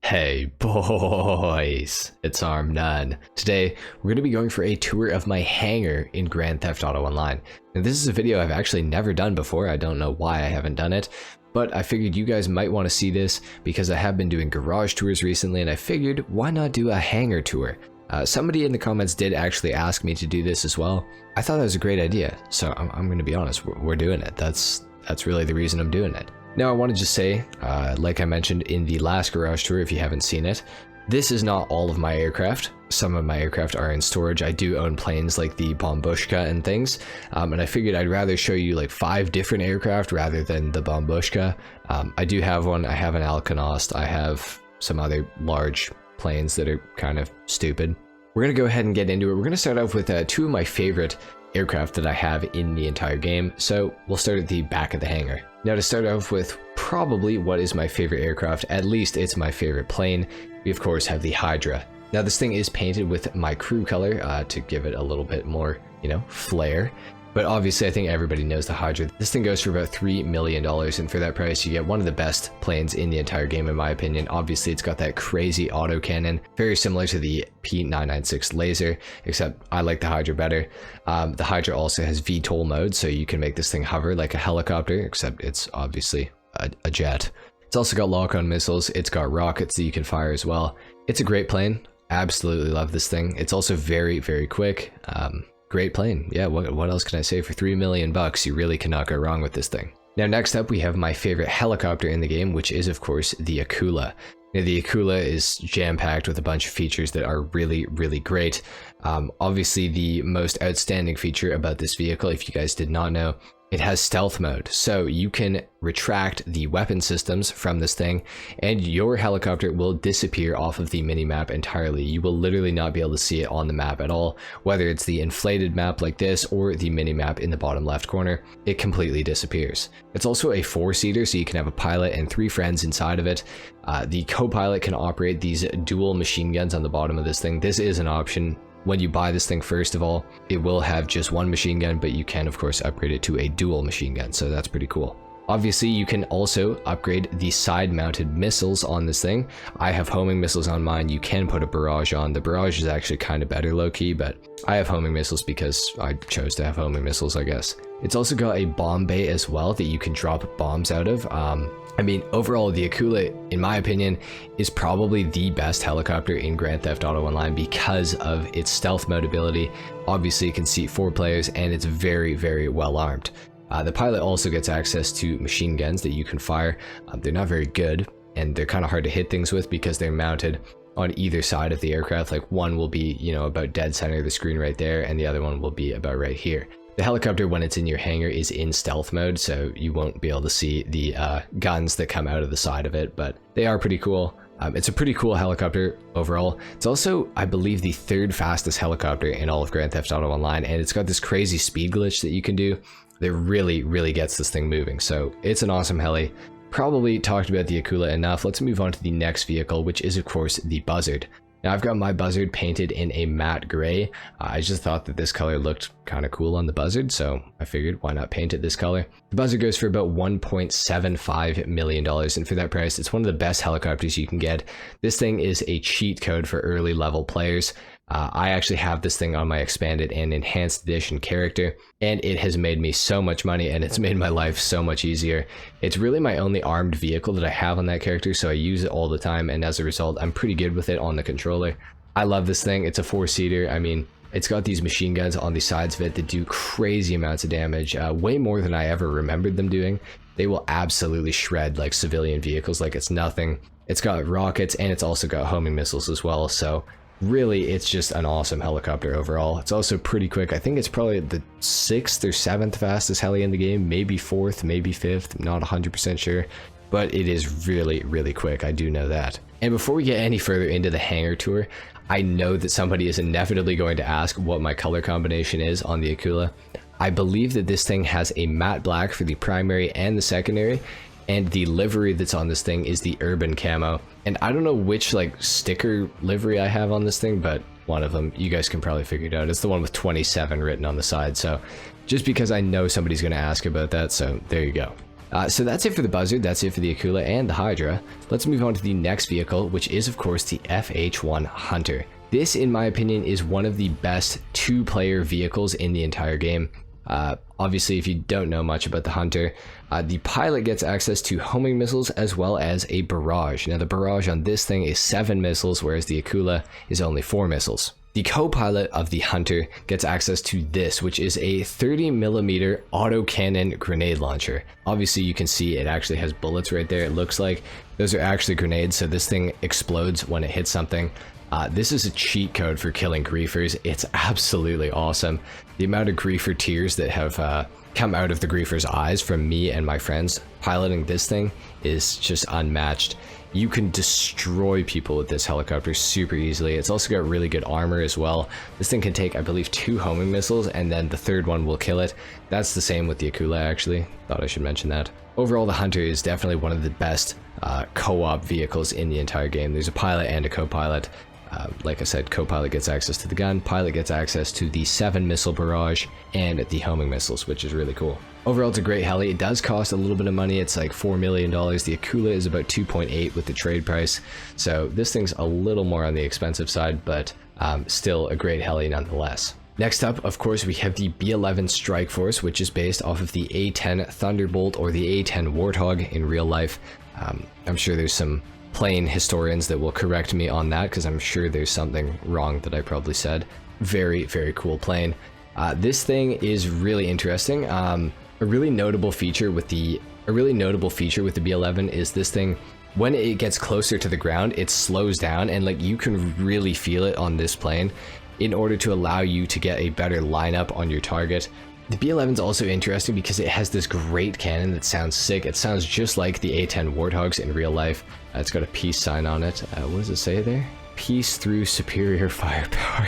Hey boys, it's HarmNone. Today, we're going to be going for a tour of my hangar in Grand Theft Auto Online. And this is a video I've actually never done before. I don't know why I haven't done it, but I figured you guys might want to see this because I have been doing garage tours recently, and I figured why not do a hangar tour? Somebody in the comments did actually ask me to do this as well. I thought that was a great idea, so I'm going to be honest, we're doing it. That's really the reason I'm doing it. Now, I want to just say, like I mentioned in the last garage tour, if you haven't seen it, this is not all of my aircraft. Some of my aircraft are in storage. I do own planes like the Bombushka and things, and I figured I'd rather show you like 5 different aircraft rather than the Bombushka. I do have one. I have an Alcanost. I have some other large planes that are kind of stupid. We're going to go ahead and get into it. We're going to start off with 2 of my favorite aircraft that I have in the entire game. So we'll start at the back of the hangar. Now, to start off with probably what is my favorite aircraft, at least it's my favorite plane, we of course have the Hydra. Now, this thing is painted with my crew color to give it a little bit more, flair. But obviously, I think everybody knows the Hydra. This thing goes for about $3 million, and for that price, you get one of the best planes in the entire game, in my opinion. Obviously, it's got that crazy autocannon, very similar to the P996 laser, except I like the Hydra better. The Hydra also has VTOL mode, so you can make this thing hover like a helicopter, except it's obviously a jet. It's also got lock-on missiles. It's got rockets that you can fire as well. It's a great plane. Absolutely love this thing. It's also very, very quick. Great plane. Yeah, what else can I say? For $3 million, you really cannot go wrong with this thing. Now, next up, we have my favorite helicopter in the game, which is, of course, the Akula. Now, the Akula is jam-packed with a bunch of features that are really, really great. Obviously, the most outstanding feature about this vehicle, if you guys did not know, it has stealth mode, so you can retract the weapon systems from this thing, and your helicopter will disappear off of the minimap entirely. You will literally not be able to see it on the map at all, whether it's the inflated map like this or the minimap in the bottom left corner. It completely disappears. It's also a 4-seater, so you can have a pilot and 3 friends inside of it. The co-pilot can operate these dual machine guns on the bottom of this thing. This is an option. When you buy this thing, first of all, it will have just 1 machine gun, but you can, of course, upgrade it to a dual machine gun, so that's pretty cool. Obviously, you can also upgrade the side-mounted missiles on this thing. I have homing missiles on mine. You can put a barrage on. The barrage is actually kind of better low-key, but I have homing missiles because I chose to have homing missiles, I guess. It's also got a bomb bay as well that you can drop bombs out of. I mean, overall, the Akula, in my opinion, is probably the best helicopter in Grand Theft Auto Online because of its stealth mode ability. Obviously, it can seat 4 players, and it's very, very well armed. The pilot also gets access to machine guns that you can fire. They're not very good, and they're kind of hard to hit things with because they're mounted on either side of the aircraft. Like, one will be, about dead center of the screen right there, and the other one will be about right here. The helicopter, when it's in your hangar, is in stealth mode, so you won't be able to see the guns that come out of the side of it, but they are pretty cool. It's a pretty cool helicopter overall. It's also, I believe, the 3rd fastest helicopter in all of Grand Theft Auto Online, and it's got this crazy speed glitch that you can do that really, really gets this thing moving. So it's an awesome heli. Probably talked about the Akula enough. Let's move on to the next vehicle, which is, of course, the Buzzard. Now, I've got my Buzzard painted in a matte gray. I just thought that this color looked kind of cool on the Buzzard, so I figured why not paint it this color. The Buzzard goes for about $1.75 million, and for that price, it's one of the best helicopters you can get. This thing is a cheat code for early level players. I actually have this thing on my expanded and enhanced edition character, and it has made me so much money, and it's made my life so much easier. It's really my only armed vehicle that I have on that character, so I use it all the time, and as a result, I'm pretty good with it on the controller. I love this thing. It's a 4-seater. I mean, it's got these machine guns on the sides of it that do crazy amounts of damage, way more than I ever remembered them doing. They will absolutely shred like civilian vehicles like it's nothing. It's got rockets, and it's also got homing missiles as well, so really, it's just an awesome helicopter overall. It's also pretty quick. I think it's probably the 6th or 7th fastest heli in the game, maybe 4th, maybe 5th, I'm not 100% sure, but it is really, really quick. I do know that. And before we get any further into the hangar tour, I know that somebody is inevitably going to ask what my color combination is on the Akula. I believe that this thing has a matte black for the primary and the secondary, and the livery that's on this thing is the urban camo. And I don't know which sticker livery I have on this thing, but one of them, you guys can probably figure it out. It's the one with 27 written on the side, so just because I know somebody's going to ask about that, so there you go. So that's it for the Buzzard, that's it for the Akula and the Hydra. Let's move on to the next vehicle, which is of course the FH1 Hunter. This, in my opinion, is one of the best two-player vehicles in the entire game. Obviously, if you don't know much about the Hunter, the pilot gets access to homing missiles as well as a barrage. Now, the barrage on this thing is 7 missiles, whereas the Akula is only 4 missiles. The co-pilot of the Hunter gets access to this, which is a 30mm autocannon grenade launcher. Obviously, you can see it actually has bullets right there. It looks like those are actually grenades, so this thing explodes when it hits something. This is a cheat code for killing griefers. It's absolutely awesome. The amount of griefer tears that have come out of the griefer's eyes from me and my friends piloting this thing is just unmatched. You can destroy people with this helicopter super easily. It's also got really good armor as well. This thing can take, I believe, 2 homing missiles, and then the third one will kill it. That's the same with the Akula, actually. Thought I should mention that. Overall, the Hunter is definitely one of the best co-op vehicles in the entire game. There's a pilot and a co-pilot. Like I said, co-pilot gets access to the gun, pilot gets access to the 7 missile barrage and the homing missiles, which is really cool. Overall, it's a great heli. It does cost a little bit of money. It's like $4 million. The Akula is about 2.8 with the trade price. So this thing's a little more on the expensive side, but still a great heli nonetheless. Next up, of course, we have the B-11 Strike Force, which is based off of the A-10 Thunderbolt or the A-10 Warthog in real life. I'm sure there's some plane historians that will correct me on that, because I'm sure there's something wrong that I probably said. Very, very cool plane. This thing is really interesting. A really notable feature with the B-11 is this thing, when it gets closer to the ground, it slows down, and like you can really feel it on this plane in order to allow you to get a better lineup on your target. The B-11 is also interesting because it has this great cannon that sounds sick. It sounds just like the A-10 Warthogs in real life. It's got a peace sign on it. What does it say there? Peace through superior firepower.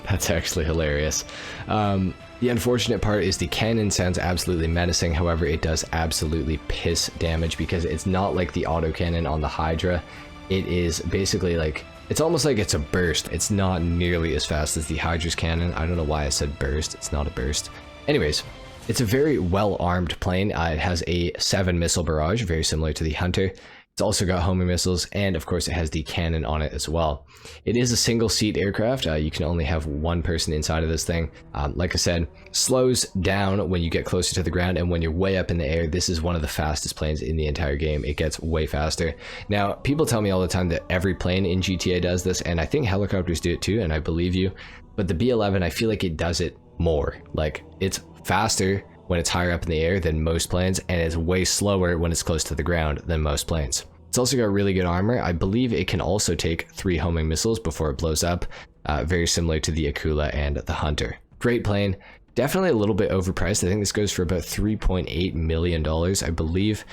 That's actually hilarious. The unfortunate part is the cannon sounds absolutely menacing. However, it does absolutely piss damage because it's not like the autocannon on the Hydra. It is basically like, it's almost like it's a burst. It's not nearly as fast as the Hydra's cannon. I don't know why I said burst. It's not a burst. Anyways, it's a very well-armed plane. It has a 7 missile barrage, very similar to the Hunter. It's also got homing missiles, and of course it has the cannon on it as well. It is a single-seat aircraft. You can only have one person inside of this thing. Like I said, slows down when you get closer to the ground, and when you're way up in the air, this is one of the fastest planes in the entire game. It gets way faster. Now, people tell me all the time that every plane in GTA does this, and I think helicopters do it too, and I believe you. But the B-11, I feel like it does it more. Like, it's faster when it's higher up in the air than most planes, and it's way slower when it's close to the ground than most planes. It's also got really good armor. I believe it can also take 3 homing missiles before it blows up, very similar to the Akula and the Hunter. Great plane. Definitely a little bit overpriced. I think this goes for about $3.8 million, I believe.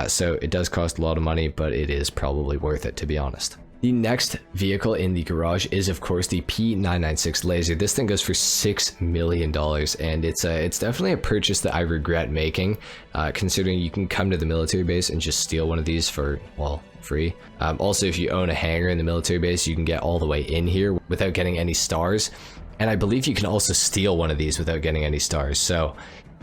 So it does cost a lot of money, but it is probably worth it, to be honest. The next vehicle in the garage is, of course, the P996 Laser. This thing goes for $6 million, and it's definitely a purchase that I regret making, considering you can come to the military base and just steal one of these for, well, free. Also, if you own a hangar in the military base, you can get all the way in here without getting any stars, and I believe you can also steal one of these without getting any stars, so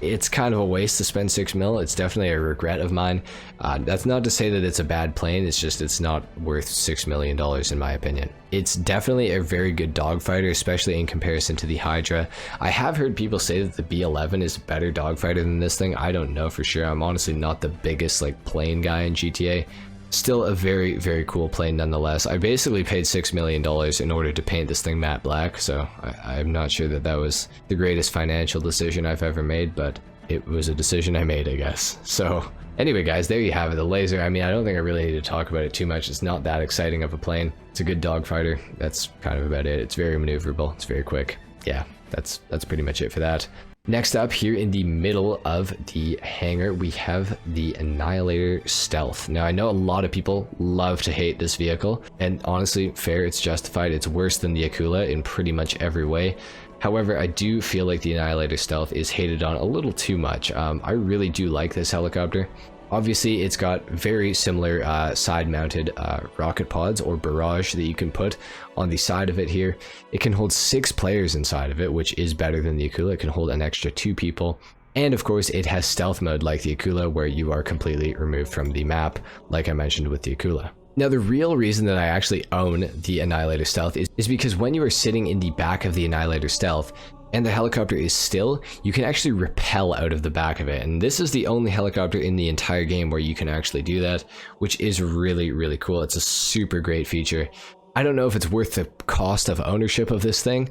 it's kind of a waste to spend $6 million. It's definitely a regret of mine. That's not to say that it's a bad plane, it's just it's not worth $6 million in my opinion. It's definitely a very good dogfighter, especially in comparison to the Hydra. I have heard people say that the B-11 is a better dogfighter than this thing. I don't know for sure. I'm honestly not the biggest like plane guy in GTA. Still a very, very cool plane nonetheless. I basically paid $6 million in order to paint this thing matte black, so I'm not sure that that was the greatest financial decision I've ever made, but it was a decision I made, I guess. So anyway, guys, there you have it, the Laser. I mean, I don't think I really need to talk about it too much. It's not that exciting of a plane. It's a good dogfighter. That's kind of about it. It's very maneuverable. It's very quick. Yeah, that's pretty much it for that. Next up, here in the middle of the hangar, we have the Annihilator Stealth. Now, I know a lot of people love to hate this vehicle, and honestly, fair, it's justified. It's worse than the Akula in pretty much every way. However, I do feel like the Annihilator Stealth is hated on a little too much. I really do like this helicopter. Obviously, it's got very similar side-mounted rocket pods or barrage that you can put on the side of it here. It can hold 6 players inside of it, which is better than the Akula. It can hold an extra 2 people. And of course, it has stealth mode like the Akula, where you are completely removed from the map, like I mentioned with the Akula. Now, the real reason that I actually own the Annihilator Stealth is because when you are sitting in the back of the Annihilator Stealth, and the helicopter is still, you can actually rappel out of the back of it. And this is the only helicopter in the entire game where you can actually do that, which is really, really cool. It's a super great feature. I don't know if it's worth the cost of ownership of this thing,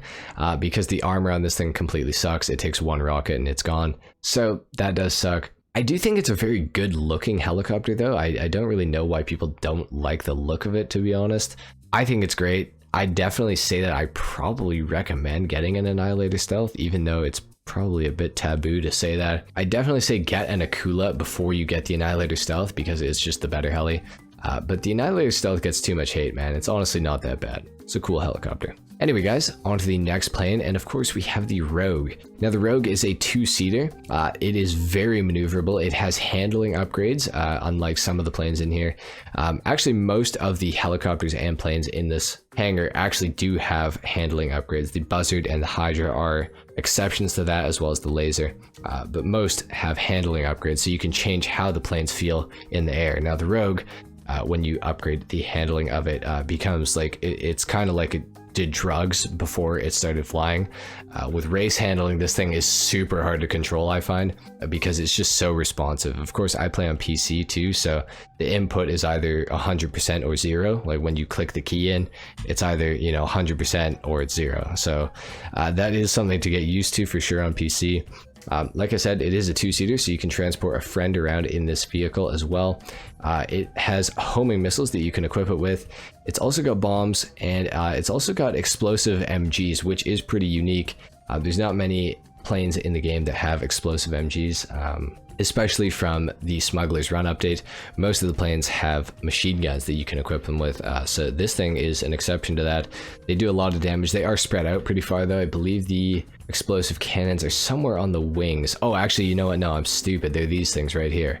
because the armor on this thing completely sucks. It takes one rocket and it's gone. So that does suck. I do think it's a very good looking helicopter though. I don't really know why people don't like the look of it, to be honest. I think it's great. I definitely say that I probably recommend getting an Annihilator Stealth, even though it's probably a bit taboo to say that. I definitely say get an Akula before you get the Annihilator Stealth, because it's just the better heli. But the Annihilator Stealth gets too much hate, man. It's honestly not that bad. It's a cool helicopter. Anyway, guys, on to the next plane, and of course we have the Rogue. Now, the Rogue is a two-seater. It is very maneuverable. It has handling upgrades, unlike some of the planes in here. Actually, most of the helicopters and planes in this hangar actually do have handling upgrades. The Buzzard and the Hydra are exceptions to that, as well as the Laser. But most have handling upgrades, so you can change how the planes feel in the air. Now, the Rogue, when you upgrade the handling of it, becomes like, it's kind of like it did drugs before it started flying. With race handling, this thing is super hard to control, I find, because it's just so responsive. Of course, I play on PC too, so the input is either 100% or 0. Like when you click the key in, it's either, you know, 100% or it's 0. So that is something to get used to for sure on PC. Like I said, it is a two-seater, so you can transport a friend around in this vehicle as well. It has homing missiles that you can equip it with. It's also got bombs, and it's also got explosive MGs, which is pretty unique. There's not many planes in the game that have explosive MGs, especially from the Smuggler's Run update. Most of the planes have machine guns that you can equip them with, so this thing is an exception to that. They do a lot of damage. They are spread out pretty far though. I believe the explosive cannons are somewhere on the wings. Oh, actually, you know what? No, I'm stupid. They're these things right here.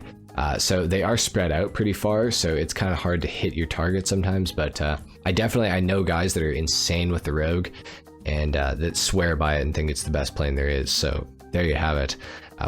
So they are spread out pretty far, so it's kind of hard to hit your target sometimes, but I know guys that are insane with the Rogue and that swear by it and think it's the best plane there is, so there you have it.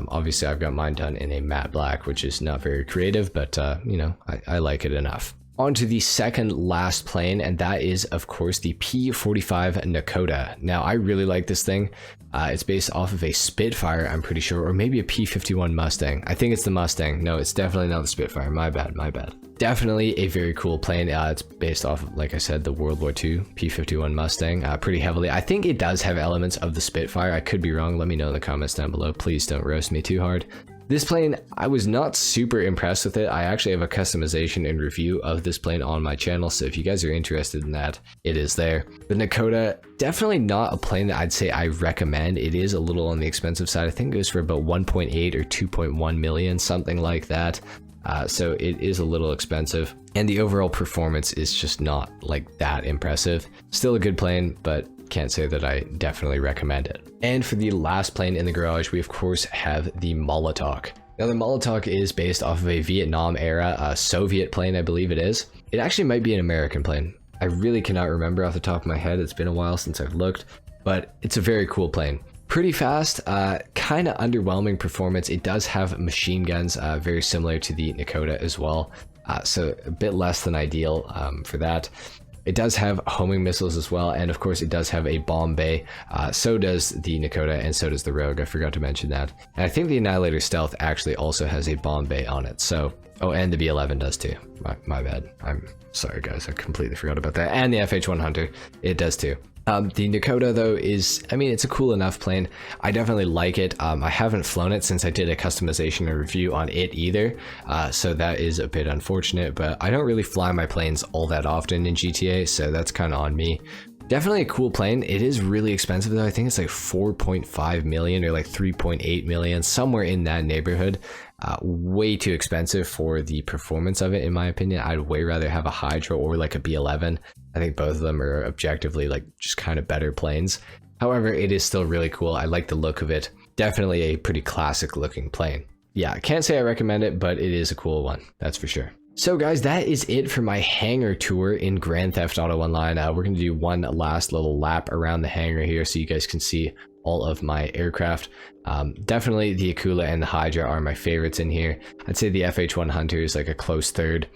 Obviously, I've got mine done in a matte black, which is not very creative, but you know, I like it enough. On to the second last plane, and that is, of course, the P-45 Nakota. Now, I really like this thing. It's based off of a Spitfire, I'm pretty sure, or maybe a P-51 Mustang. I think it's the Mustang. No, it's definitely not the Spitfire. My bad, my bad. Definitely a very cool plane. It's based off of, like I said, the World War II P-51 Mustang pretty heavily. I think it does have elements of the Spitfire. I could be wrong. Let me know in the comments down below. Please don't roast me too hard. This plane, I was not super impressed with it. I actually have a customization and review of this plane on my channel, so if you guys are interested in that, it is there. The Nakota, definitely not a plane that I'd say I recommend. It is a little on the expensive side. I think it goes for about 1.8 or 2.1 million, something like that. So it is a little expensive, and the overall performance is just not like that impressive. Still a good plane, but can't say that I definitely recommend it. And for the last plane in the garage, we of course have the Molotov. Now, the Molotov is based off of a Vietnam era Soviet plane, I believe it is. It actually might be an American plane. I really cannot remember off the top of my head. It's been a while since I've looked, but it's a very cool plane. Pretty fast, kind of underwhelming performance. It does have machine guns, very similar to the Nakota as well. So a bit less than ideal for that. It does have homing missiles as well, and of course it does have a bomb bay. So does the Nakota, and so does the Rogue. I forgot to mention that. And I think the Annihilator Stealth actually also has a bomb bay on it. So, oh, and the B-11 does too. My bad. I'm sorry, guys. I completely forgot about that. And the FH-1 Hunter, it does too. The Nakota, though, is, I mean, it's a cool enough plane. I definitely like it. I haven't flown it since I did a customization and review on it either, so that is a bit unfortunate, but I don't really fly my planes all that often in GTA, so that's kind of on me. Definitely a cool plane. It is really expensive, though. I think it's like 4.5 million or like 3.8 million, somewhere in that neighborhood. Way too expensive for the performance of it, in my opinion. I'd way rather have a Hydra or like a B-11. I think both of them are objectively like just kind of better planes. However, it is still really cool. I like the look of it. Definitely a pretty classic looking plane. Yeah, I can't say I recommend it, but it is a cool one, that's for sure. So guys, that is it for my hangar tour in Grand Theft Auto Online. We're going to do one last little lap around the hangar here so you guys can see all of my aircraft. Definitely the Akula and the Hydra are my favorites in here. I'd say the FH1 Hunter is like a close third,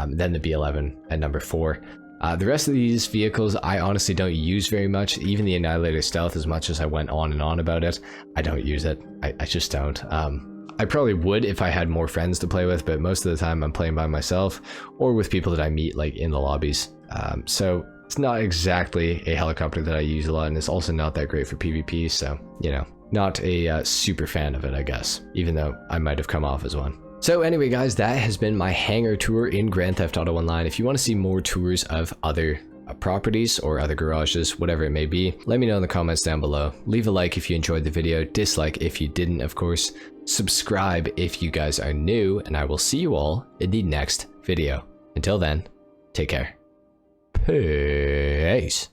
then the B11 at number 4. The rest of these vehicles I honestly don't use very much. Even the Annihilator Stealth, as much as I went on and on about it, I don't use it. I just don't. I probably would if I had more friends to play with, but most of the time I'm playing by myself or with people that I meet like in the lobbies. So it's not exactly a helicopter that I use a lot, and it's also not that great for PvP, so, you know, not a super fan of it, I guess, even though I might have come off as one. So anyway, guys, that has been my hangar tour in Grand Theft Auto Online. If you want to see more tours of other properties or other garages, whatever it may be, let me know in the comments down below. Leave a like if you enjoyed the video, dislike if you didn't, of course. Subscribe if you guys are new, and I will see you all in the next video. Until then, take care. Peace.